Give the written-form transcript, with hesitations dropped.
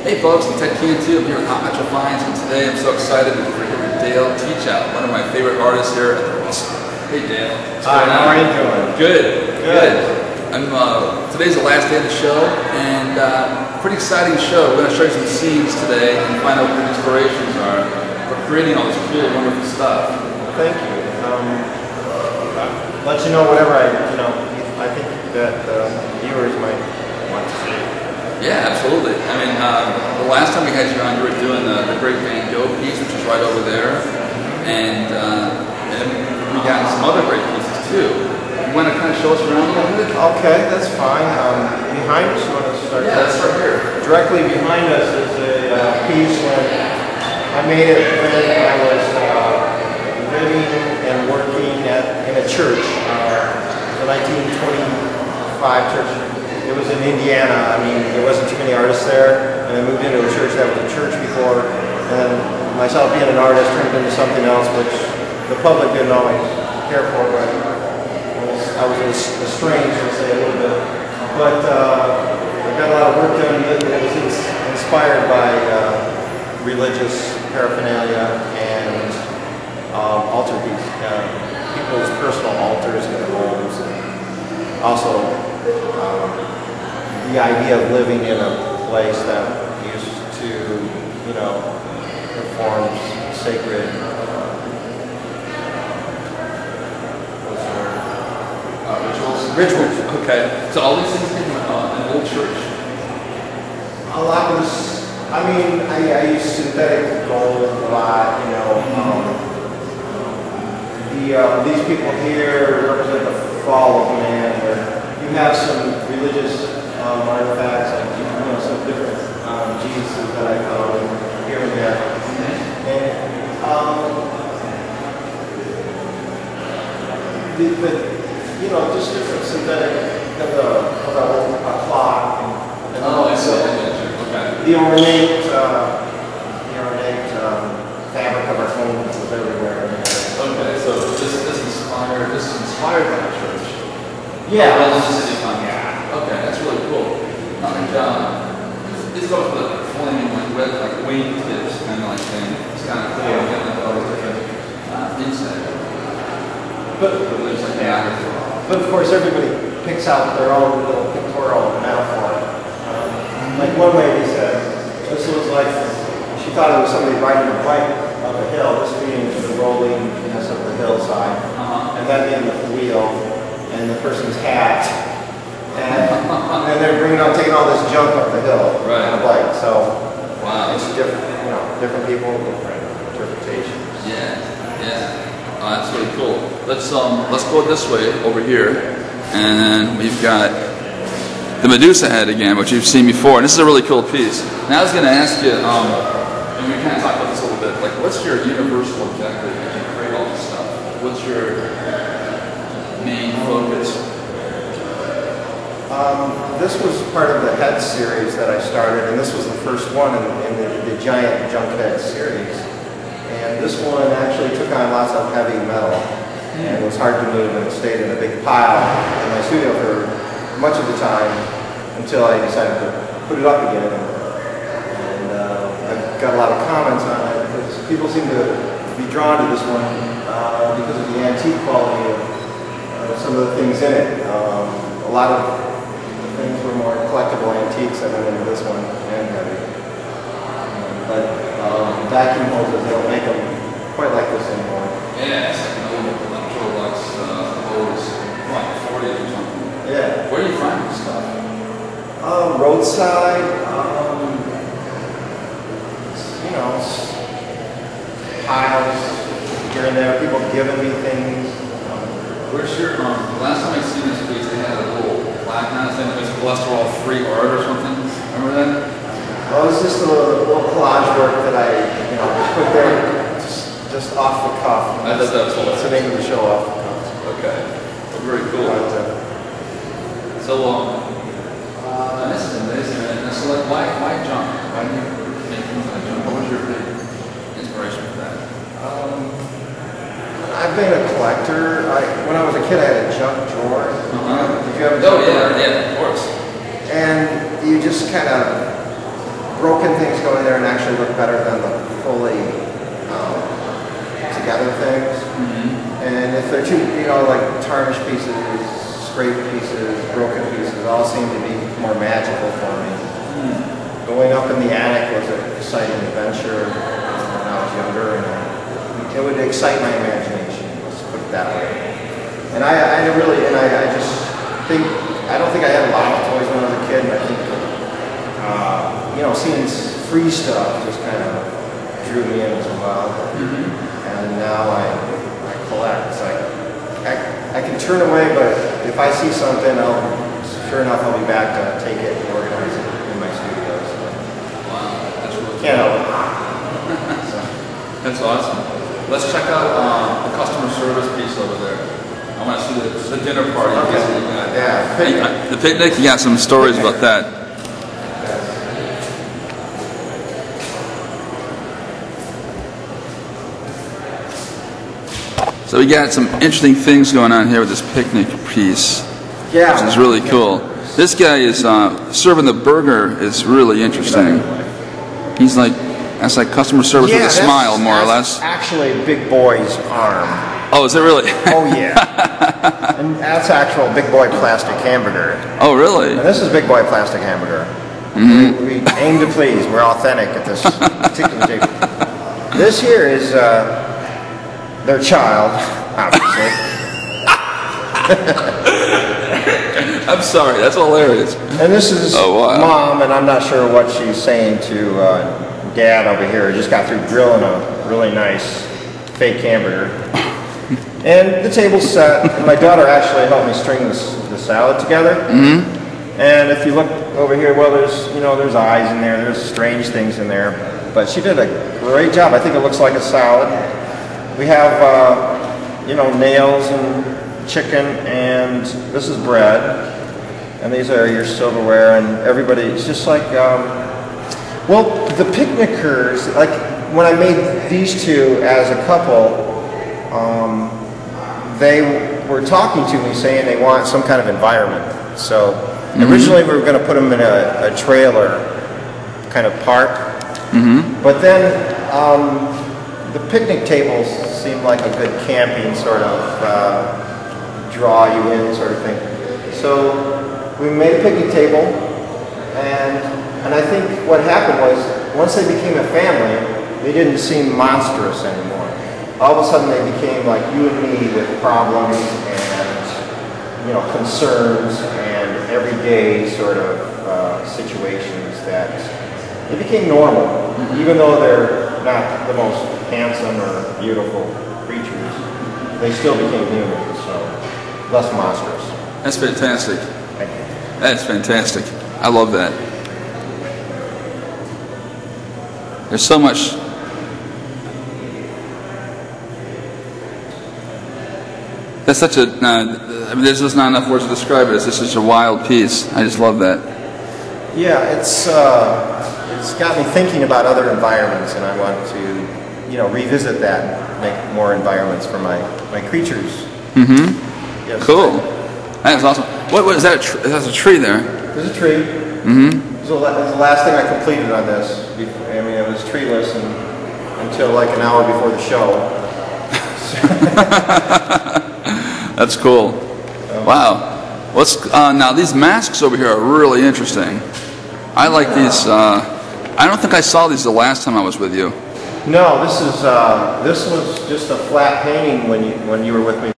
Hey folks, I'm Teachout. I'm here with Hot Metro Finds, and today I'm so excited because we're here with Teachout, one of my favorite artists here at the Russell. Hey Dale. Hi, how are you doing? Good. Today's the last day of the show, and pretty exciting show. We're going to show you some scenes today and find out what your inspirations are for creating all this cool, wonderful stuff. Thank you. Let you know whatever I think that viewers might want to see. Yeah, absolutely. I mean, the last time we had you on, you were doing the Great Van Gogh piece, which is right over there, and we got some other great pieces too. You want to kind of show us around a little bit? Okay, that's fine. Behind us, you want to start? Yeah, let's start here. Directly behind us is a piece when I made it when I was living and working in a church, the 1925 church. It was in Indiana. I mean, there wasn't too many artists there, and I moved into a church that was a church before, and myself being an artist turned into something else, which the public didn't always care for, but I was estranged, to say a little bit. But I got a lot of work done. It was inspired by religious paraphernalia and altar pieces, people's personal altars in their homes, and also the idea of living in a place that used to, perform sacred rituals. Okay. So all these things came from an old church? A lot of this, I use synthetic gold a lot, these people here represent the fall of man, where you have some religious artifacts, like some different Jesuses that I found here and there, and just different synthetic of a clock and also the ornate fabric of our home was everywhere. Okay, so this is inspired by the church. Yeah. Okay, that's really cool. It's got the flaming like wing tips kind of like thing. It's kind of cool. You get all these different insects. But of course, everybody picks out their own little pictorial metaphor. Like one lady said, this was like she thought it was somebody riding a bike up a hill. This being the rollingness of the hillside, and that being the wheel and the person's hat. And they're taking all this junk up the hill on a bike. So it's different, different people, different interpretations. Yeah. Oh, that's really cool. Let's go this way over here, and we've got the Medusa head again, which you've seen before. And this is a really cool piece. Now I was going to ask you, and we kind of talked about this a little bit. Like, what's your universal objective as you create all this stuff? What's your main focus? This was part of the head series that I started, and this was the first one in the giant junk head series. And this one actually took on lots of heavy metal, and it was hard to move, and it stayed in a big pile in my studio for much of the time until I decided to put it up again. And I got a lot of comments on it because people seem to be drawn to this one because of the antique quality of some of the things in it. A lot of things were more collectible antiques that went into this one and heavy. But vacuum hoses, they don't make them quite like this anymore. Yeah, it's like an old Electrolux hose, like 40 or something. Yeah. Where do you find this stuff? Roadside, piles here and there, people giving me things. Where's your, last time I seen this piece, they had a little plaque on it saying it was cholesterol-free art or something. Remember that? Well, it's just a little collage work that I, put there just off the cuff. That's That's the name of the show, off the cuff. Okay. Well, very cool. So, this is amazing, man. So, like, why junk? Why do you make things like junk? What was your big inspiration for that? I've been a collector. When I was a kid, I had a junk drawer. Did you have a junk drawer? Yeah, of course. And you just kind of broken things go in there and actually look better than the fully together things. And if they're too, like tarnished pieces, scraped pieces, broken pieces, all seem to be more magical for me. Going up in the attic was an exciting adventure when I was younger, and it would excite my imagination, let's put it that way. And I just think, I don't think I had a lot of toys when I was a kid, and I think, seeing free stuff just kind of drew me in as well. And now I collect. It's like, I can turn away, but if I see something, sure enough, I'll be back to take it and organize it in my studio. So. Wow, that's really can't help it. That's awesome. Let's check out the customer service piece over there. I want to see the dinner party. Okay. Yeah. The picnic, you got some stories about that. So we got some interesting things going on here with this picnic piece, which is really cool. This guy is serving the burger is really interesting. He's like, that's like customer service with a smile, more or less. Actually, Big Boy's arm. Oh, is it really? Oh yeah. And that's actual Big Boy plastic hamburger. Oh really? And this is Big Boy plastic hamburger. We aim to please. We're authentic at this particular table. This here is their child, obviously. I'm sorry, that's hilarious. And this is Mom, and I'm not sure what she's saying to Dad over here. Just got through grilling a really nice fake hamburger. And the table's set, and my daughter actually helped me string the salad together. And if you look over here, well, there's eyes in there, there's strange things in there. But she did a great job. I think it looks like a salad. We have, nails and chicken, and this is bread, and these are your silverware, and everybody, it's just like, the picnickers, like when I made these two as a couple, they were talking to me saying they want some kind of environment. So originally we were going to put them in a trailer kind of park, but then the picnic tables seemed like a good camping sort of draw you in sort of thing. So we made a picnic table, and I think what happened was once they became a family, they didn't seem monstrous anymore. All of a sudden they became like you and me with problems and concerns and everyday sort of situations that they became normal, even though they're not the most handsome or beautiful creatures. They still became human, so less monstrous. That's fantastic. Thank you. That's fantastic. I love that. There's so much. That's such a. There's just not enough words to describe it. It's just such a wild piece. I just love that. Yeah, it's got me thinking about other environments, and I want to, revisit that and make more environments for my creatures. Yes. Cool. That's awesome. What is that? That's a tree there. There's a tree. So that was the last thing I completed on this. I mean, it was treeless until like an hour before the show. That's cool. Wow. Now these masks over here are really interesting. I like these. I don't think I saw these the last time I was with you. No, this was just a flat painting when you were with me